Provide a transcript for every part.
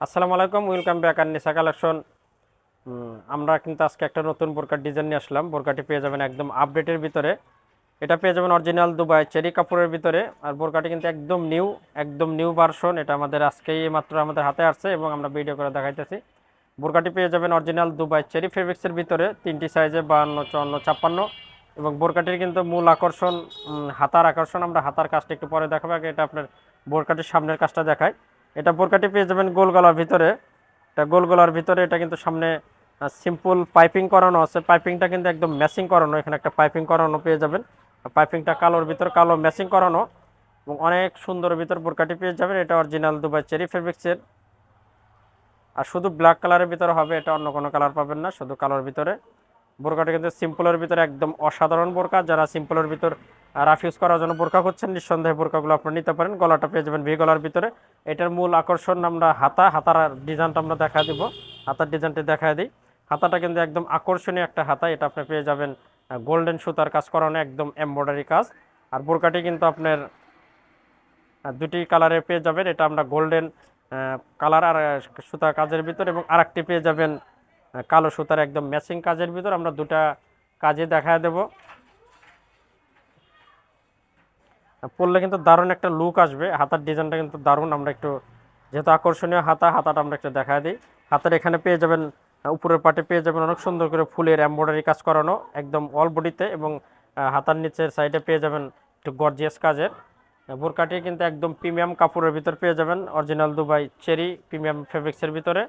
আসসালামু আলাইকুম, welcome back আননিসা collection. আমরা কিন্তু আজকে একটা নতুন বোরকার ডিজাইন নিয়ে আসলাম। বোরকাটি পেয়ে যাবেন একদম আপডেটের ভিতরে। এটা পেয়ে যাবেন অরিজিনাল দুবাই চেরি কাপড়ের ভিতরে। আর বোরকাটি কিন্তু একদম নিউ ভার্সন। এটা আমাদের আজকেই মাত্র আমাদের হাতে আসছে এবং আমরা ভিডিও করে দেখাইতেছি। বোরকাটি পেয়ে যাবেন অরিজিনাল দুবাই চেরি ফেব্রিক্সের ভিতরে, তিনটি সাইজে 52, 54, 56। এবং বোরকাটির কিন্তু মূল আকর্ষণ হাতার আকর্ষণ। আমরা হাতার কাজটা একটু পরে দেখাবো, আগে এটা আপনার বোরকাটির সামনের কাজটা দেখায়। এটা বোরকাটি পেয়ে যাবেন গোল গলার ভিতরে। এটা গোল গলার ভিতরে, এটা কিন্তু সামনে সিম্পল পাইপিং করানো আছে। পাইপিংটা কিন্তু একদম ম্যাচিং করানো, এখানে একটা পাইপিং করানো পেয়ে যাবেন। পাইপিংটা কালোর ভিতর, কালো ম্যাচিং করানো এবং অনেক সুন্দর ভিতর বোরকাটি পেয়ে যাবেন। এটা অরিজিনাল দুবাই চেরি ফেব্রিক্সের। আর শুধু ব্ল্যাক কালারের ভিতরে হবে, এটা অন্য কোনো কালার পাবেন না, শুধু কালোর ভিতরে। বোরকাটা কিন্তু সিম্পলের ভিতরে একদম অসাধারণ বোরকা। যারা সিম্পলের ভিতর রাফ ইউজ করার জন্য বোরকা করছেন, নিঃসন্দেহে বোরকাগুলো আপনি নিতে পারেন। গলাটা পেয়ে যাবেন ভি গলার ভিতরে। এটার মূল আকর্ষণ আমরা হাতার ডিজাইনটা আমরা দেখা দিব। হাতার ডিজাইনটি দেখা দিই। হাতাটা কিন্তু একদম আকর্ষণীয় একটা হাতা। এটা আপনি পেয়ে যাবেন গোল্ডেন সুতার কাজ করানো, একদম এমব্রয়ডারি কাজ। আর বোরকাটি কিন্তু আপনার দুটি কালারে পেয়ে যাবেন। এটা আমরা গোল্ডেন কালার আর সুতা কাজের ভিতর, এবং আরেকটি পেয়ে যাবেন কালো সুতার একদম ম্যাচিং কাজের ভিতর। আমরা দুটা কাজে দেখা দেব। পরলে কিন্তু দারুণ একটা লুক আসবে। হাতার ডিজাইনটা কিন্তু দারুণ। আমরা একটু, যেহেতু আকর্ষণীয় হাতাটা আমরা একটু দেখা দিই। হাতের এখানে পেয়ে যাবেন উপরের পাটে পেয়ে যাবেন অনেক সুন্দর করে ফুলের এমব্রয়ডারি কাজ করানো একদম অল বডিতে, এবং হাতার নিচের সাইডে পেয়ে যাবেন একটু গর্জিয়াস কাজের। বোরকাটি কিন্তু একদম প্রিমিয়াম কাপড়ের ভিতর পেয়ে যাবেন, অরিজিনাল দুবাই চেরি প্রিমিয়াম ফেব্রিক্সের ভিতরে।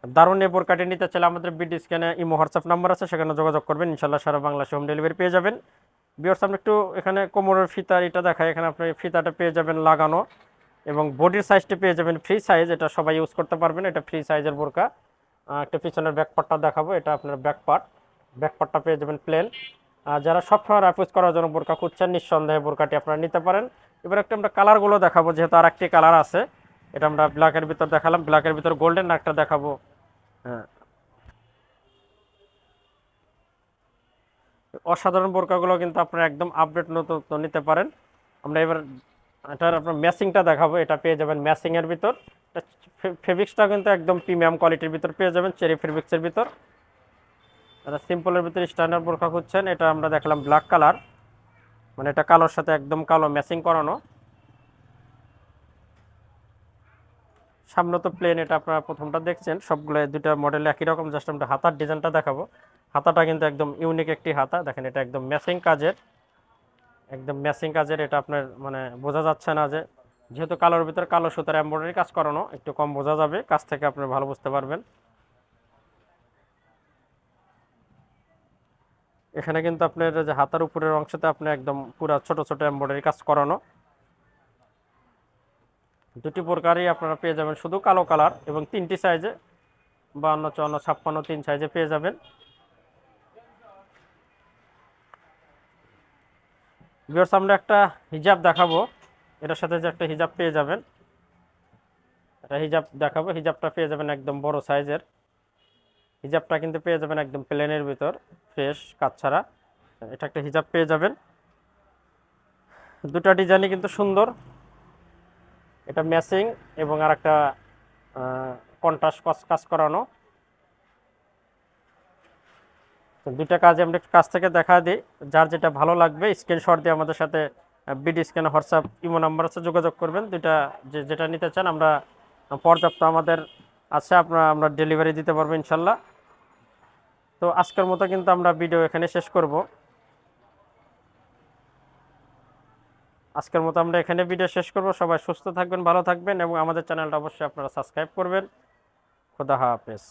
দারুণ এই বোরকাটি নিতে চাইলে আমাদের বিডি স্ক্যানে ইমো হোয়াটসঅ্যাপ নাম্বার আছে, সেখানে যোগাযোগ করবেন। ইনশাল্লাহ সারা বাংলাদেশে হোম ডেলিভারি পেয়ে যাবেন। বিয়ার্স, আমরা একটু এখানে কোমরের ফিতা এটা দেখাই। এখানে আপনি ফিতাটা পেয়ে যাবেন লাগানো, এবং বডির সাইজটা পেয়ে যাবেন ফ্রি সাইজ। এটা সবাই ইউজ করতে পারবেন, এটা ফ্রি সাইজের বোরকা। একটা পিছনের ব্যাক পার্টটা দেখাবো, এটা আপনার ব্যাক পার্টটা পেয়ে যাবেন প্লেন। আর যারা সবসময় রাফ করার জন্য বোরকা খুঁজছেন, নিঃসন্দেহে বোরকাটি আপনারা নিতে পারেন। এবার একটা আমরা কালারগুলো দেখাবো, যেহেতু আর একটি কালার আছে। এটা আমরা ব্ল্যাকের ভিতর দেখালাম, ব্ল্যাকের ভিতর গোল্ডেন একটা দেখাবো। হ্যাঁ, অসাধারণ বোরকাগুলো কিন্তু আপনারা একদম আপডেট নতুন নিতে পারেন। আমরা এবার এটার আপনার ম্যাচিংটা দেখাবো। এটা পেয়ে যাবেন ম্যাচিং এর ভিতর। ফেব্রিক্সটা কিন্তু একদম প্রিমিয়াম কোয়ালিটির ভিতর পেয়ে যাবেন, চেরি ফেব্রিক্সের ভিতর। এটা সিম্পলের ভিতরে স্ট্যান্ডার্ড বোরকা খুঁজছেন, এটা আমরা দেখলাম ব্ল্যাক কালার, মানে এটা কালোর সাথে একদম কালো ম্যাচিং করানো। সামনে তো প্লেন, এটা আপনারা প্রথমটা দেখছেন। সবগুলো দুইটা মডেল একই রকম, জাস্ট আমরা হাতার ডিজাইনটা দেখাবো। হাতাটা কিন্তু একদম ইউনিক একটি হাতা, দেখেন এটা একদম ম্যাচিং কাজের, একদম ম্যাচিং কাজের। এটা আপনার মানে বোঝা যাচ্ছে না যে, যেহেতু কালোর ভিতর কালো সুতার এমব্রয়ডারি কাজ করানো, একটু কম বোঝা যাবে, কাছ থেকে আপনি ভালো বুঝতে পারবেন। এখানে কিন্তু আপনার যে হাতার উপরের অংশতে আপনি একদম পুরো ছোট ছোট এমব্রয়ডারি কাজ করানো। দুটি প্রকারই আপনারা পেয়ে যাবেন, শুধু কালো কালার, এবং তিনটি সাইজে 52, 54, 56, তিন সাইজে পেয়ে যাবেন। ভিউয়ার্স, আমরা একটা হিজাব দেখাবো। এটার সাথে যে একটা হিজাব পেয়ে যাবেন, এটা হিজাব দেখাবো। হিজাবটা পেয়ে যাবেন একদম বড় সাইজের। হিজাবটা কিন্তু পেয়ে যাবেন একদম প্লেনের ভিতর, ফ্রেশ কাজ ছাড়া। এটা একটা হিজাব পেয়ে যাবেন। দুটা ডিজাইনই কিন্তু সুন্দর। এটা ম্যাচিং এবং আর একটা কন্ট্রাস্ট কাজ করানো। তো দুইটা কাজে আমরা একটু কাছ থেকে দেখা দিই। যার যেটা ভালো লাগবে স্ক্রিনশট দিয়ে আমাদের সাথে বিডি স্ক্যানে হোয়াটসঅ্যাপ ইমো নাম্বার আছে, যোগাযোগ করবেন। দুইটা যেটা নিতে চান আমরা পর্যাপ্ত আমাদের আছে, আমরা ডেলিভারি দিতে পারবো ইনশাল্লাহ। তো আজকের মতো কিন্তু আমরা ভিডিও এখানে শেষ করব। সবাই সুস্থ থাকবেন, ভালো থাকবেন, এবং আমাদের চ্যানেলটা অবশ্যই আপনারা সাবস্ক্রাইব করবেন। খোদা হাফেজ।